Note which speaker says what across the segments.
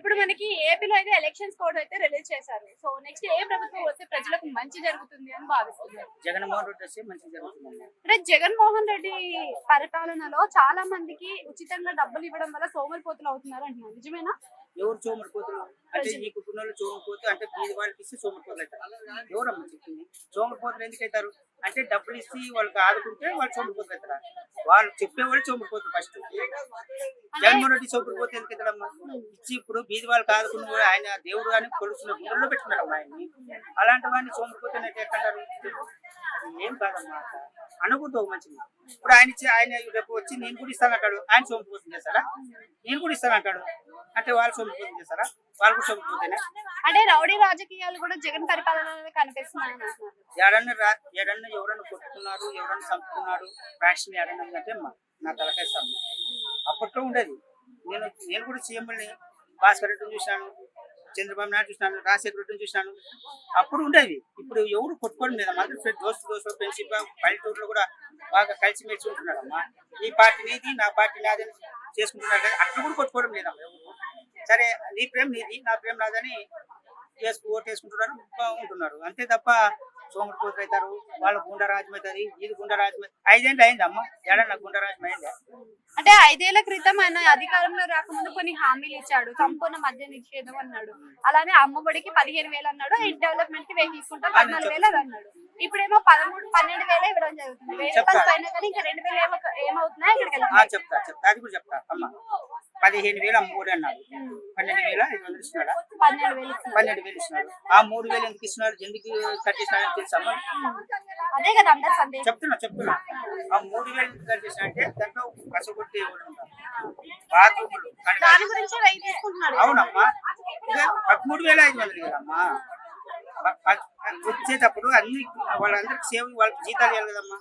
Speaker 1: ఇప్పుడు మనకి ఏపీలో అయితే ఎలక్షన్స్ కోడ్ అయితే రిలీజ్ చేశారు. సో నెక్స్ట్ ఏ ప్రభుత్వం వస్తే ప్రజలకు మంచి జరుగుతుంది అని భావిస్తున్నారు?
Speaker 2: జగన్మోహన్ రెడ్డి వస్తే మంచి జరుగుతుంది.
Speaker 1: అంటే జగన్మోహన్ రెడ్డి పరిపాలనలో చాలా మందికి ఉచితంగా డబ్బులు ఇవ్వడం వల్ల సోమరిపోతులు అవుతున్నారు అంటున్నారు. నిజమేనా?
Speaker 2: ఎవరు సోమరిపోతులు అంటే ఈ కుటుంబంలో సోమరిపోతు అంటే బీది వాళ్ళకి ఇస్తే సోమరిపోతులు అవుతారు. ఎవరమ్మా చెప్పింది? సోమరిపోతులు ఎందుకు అవుతారు అంటే డబ్బులు ఇచ్చి వాళ్ళకి ఆదుకుంటే వాళ్ళు సోమరిపోతులు అవుతారా? వాళ్ళు చెప్పేవాళ్ళు సోమరిపోతులు ఫస్ట్. జగన్మోహన్ రెడ్డి సోమరిపోతు ఎందుకు అవుతాడమ్మా? ఇచ్చి ఇప్పుడు బీది వాళ్ళకి ఆదుకున్న కూడా ఆయన దేవుడు అని కొలుస్తున్న గుండెల్లో పెట్టుకున్నాడమ్మా ఆయన్ని. అలాంటి వాడిని సోమరిపోతులు ఎట్లంటారు? ఏం కాదమ్మా అనుకుంటూ మంచిది. ఇప్పుడు ఆయన రేపు వచ్చి నేను కూడా ఇస్తానంటాడు, ఆయన సోమరిపోతులు చేస్తారా? నేను కూడా ఇస్తానంటాడు అంటే వాళ్ళు సోమరిపోతులు చేస్తారా? వాళ్ళు కూడా సోమరిపోతేనే.
Speaker 1: అంటే రౌడీ రాజకీయాలు కూడా జగన్ పరిపాలనలో కనిపిస్తున్నాయి.
Speaker 2: ఏడన్నా ఎవరన్నా కొట్టుకున్నారు, ఎవరన్నా చంపుకున్నారు, ఫ్యాక్షన్ ఏడన్నా అంటే నా తలకేస్తాము. అప్పట్లో ఉండేది. నేను కూడా సీఎంని భాస్కర్ రెడ్డిని చూసినాను, చంద్రబాబు నాయుడు చూసినాను, రాజశేఖర రెడ్డిని చూసినాను. అప్పుడు ఉండేవి. ఇప్పుడు ఎవరు కొట్టుకోవడం లేదా? మంత్రి దోస్తు ఫ్రెండ్షిప్ పల్లెటూరులో కూడా బాగా కలిసిమెలిసి ఉంటున్నారమ్మా. ఈ పార్టీ నీది, నా పార్టీ నాదని చేసుకుంటున్నారు కదా, అక్కడ కూడా కొట్టుకోవడం లేదమ్మా ఎవరు. సరే నీ ప్రేమ నీది, నా ప్రేమ నాదని ఓటు వేసుకుంటున్నారు, ఉంటున్నారు. అంతే తప్ప సోమరిపోతులు అవుతారు, వాళ్ళ గుండరాజ్యం అవుతుంది, ఇది గుండరాజ్యం. 5 ఏళ్ళు అయిందమ్మా, ఏడన్నా గుండరాజ్యం అయిందా?
Speaker 1: అంటే 5 ఏళ్ల క్రితం ఆయన అధికారంలో రాకముందు కొన్ని హామీలు ఇచ్చాడు. సంపూర్ణ మద్య నిషేధం అన్నాడు. అలానే అమ్మఒడికి 15,000 అన్నాడు. ఈ డెవలప్మెంట్ కి తీసుకుంటా 14,000 అన్నాడు. ఇప్పుడేమో 12,000 ఇవ్వడం జరుగుతుంది. 1000 పైన కానీ ఇంకా 2,000 ఏమవుతున్నాయి ఇక్కడికి
Speaker 2: చెప్తా అది కూడా చెప్తా అమ్మా. 15,000 అమ్మఒడి అన్నాడు, 12,500 ఇస్తున్నాడా? 12,000 ఇస్తున్నాడు. ఆ 3,000 ఎందుకు ఇస్తున్నారు, ఎందుకు కట్ చేసినాడని తెలుసమ్మా?
Speaker 1: అదే కదా అందరు సందేహం.
Speaker 2: చెప్తున్నా ఆ 3,000 ఎందుకు కట్ చేసినా అంటే దాంట్లో కసగొట్టి బాత్రూములు అవునమ్మా. 13,500 కదమ్మా. వచ్చేటప్పుడు అన్ని వాళ్ళందరికి సేవ వాళ్ళకి జీతాలు ఇవ్వాలి కదమ్మా.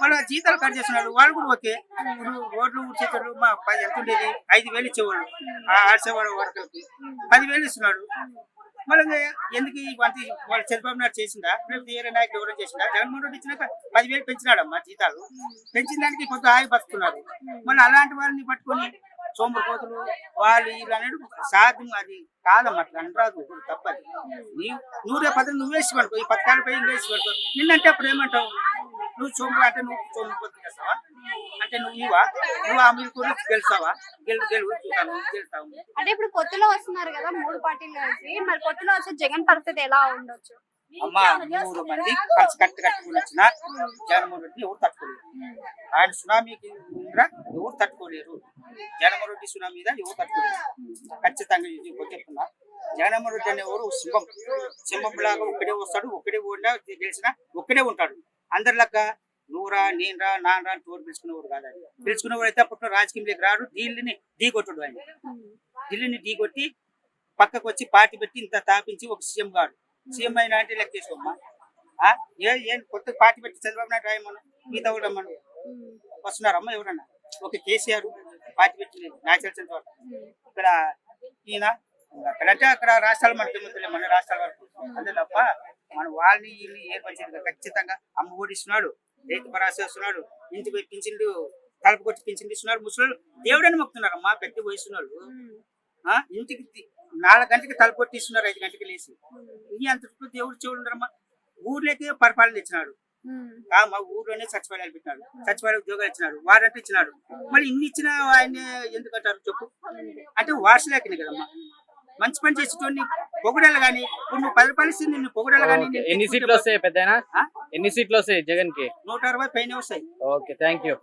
Speaker 2: వాళ్ళ జీతాలు కట్ చేస్తున్నాడు, వాళ్ళు కూడా ఓకే. ఇప్పుడు రోడ్లు ఊడ్చేటప్పుడు మా ఎంత ఉండేది? 5,000 ఇచ్చేవాళ్ళు ఆడసేవాడు వర్కర్కి, 10,000 ఇస్తున్నాడు. మళ్ళీ ఎందుకు ఇవంతా వాళ్ళు చంద్రబాబు నాయుడు చేసిందా, లేకపోతే వేరే నాయకుడు ఎవరైనా చేసిందా? జగన్మోహన్ రెడ్డి ఇచ్చినాక 10,000 పెంచినాడమ్మా జీతాలు. పెంచిన దానికి కొంత ఆగి బతుకున్నారు. మళ్ళీ అలాంటి వాళ్ళని పట్టుకొని సోమరిపోతులు వాళ్ళు వీళ్ళు అనేది సాధ్యం. అది కాదమ్మా, అట్లా అనరాదు, తప్పది. నువ్వు రేపు నువ్వు వేసి పడుకో, ఈ పథకాలపై వేసి పడుకో. నిన్నంటే అప్పుడు ఏమంటావు? నువ్వు అంటే నువ్వు సోమరిపోతులు చేస్తావా అంటే నువ్వు ఆ మీరు కూడా గెలుస్తావా? గెలుస్తావు.
Speaker 1: అంటే ఇప్పుడు కొత్తలో వస్తున్నారు కదా 3 పార్టీలు కలిసి, మరి కొత్తలో వచ్చే జగన్ పరిస్థితి ఎలా ఉండొచ్చు?
Speaker 2: అమ్మా 3 మంది కలిసి కట్టుకుని వచ్చిన జగన్మోహన్ రెడ్డి ఎవరు తట్టుకోలేరు. ఆయన సునామీకి ఎవరు తట్టుకోలేరు. జగన్మోహన్ రెడ్డి సునామీ మీద ఎవరు తట్టుకోలేరు. ఖచ్చితంగా చెప్తున్నా. జగన్మోహన్ రెడ్డి అనే ఎవరు సింహం లాగా ఒక్కడే వస్తాడు, ఒక్కడే ఓడినా గెలిచినా ఒక్కడే ఉంటాడు. అందరిలాగా నువ్వురా నేనురా నాన్నరా అని తోడు పిలుచుకునేవాడు కాదు. పిలుచుకునేవాడు అయితే అప్పట్లో రాజకీయంలోకి రాడు. ఢిల్లీని ఢీకొట్టాడు. ఆయన ఢిల్లీని ఢీకొట్టి పక్కకు వచ్చి పార్టీ పెట్టి ఇంత తాపించి ఒక సీఎం కాడు. సీఎం అయినా అంటే లెక్క చేసుకోమ్మా. ఏం కొత్త పార్టీ పెట్టి చంద్రబాబు నాయుడు రాయమను, మిగతా కూడా రమ్మను. వస్తున్నారమ్మా ఎవరన్నా? ఒక కేసీఆర్ పార్టీ పెట్టి న్యాచురల్ చంద్రబాబు. ఇక్కడ ఈయన అక్కడంటే అక్కడ రాష్ట్రాల ముఖ్యమంత్రులు, మన రాష్ట్రాల వరకు. అంతే తప్ప మన వాళ్ళని వీళ్ళని ఏర్పరిచేది ఖచ్చితంగా. అమ్మ ఓడిస్తున్నాడు, రైతు భరోసా ఇస్తున్నాడు, ఇంటికి పింఛన్లు తలుపు కొట్టి పింఛన్లు ఇస్తున్నాడు. ముసలు దేవుడని మొక్కుతున్నారమ్మా. పెద్ద వయసు వాళ్ళు ఇంటికి 4 గంటలకి తలుపు కొట్టి ఇస్తున్నారు, 5 గంటలకి లేచి. ఈ అంత దేవుడు చెవుడు ఉండరమ్మా. ఊర్లోకి పరిపాలన ఇచ్చినాడు, మా ఊర్లోనే సచివాలయాలు పెట్టినాడు, సచివాలయ ఉద్యోగాలు ఇచ్చినాడు, వారంటే ఇచ్చినాడు. మళ్ళీ ఇన్ని ఇచ్చిన ఆయన ఎందుకంటారు చెప్పు? అంటే వారసులేకనే కదమ్మా. మంచి పని చేసేటోని పొగడాలి కానీ, ఇప్పుడు నువ్వు 10 రూపాయలు ఇస్తే నిన్ను పొగడాలి కానీ.
Speaker 3: ఎన్ని సీట్లు వస్తాయి పెద్దనా? ఎన్ని సీట్లు వస్తాయి జగన్ కి?
Speaker 2: 160 పైన వస్తాయి.
Speaker 3: Okay, thank you.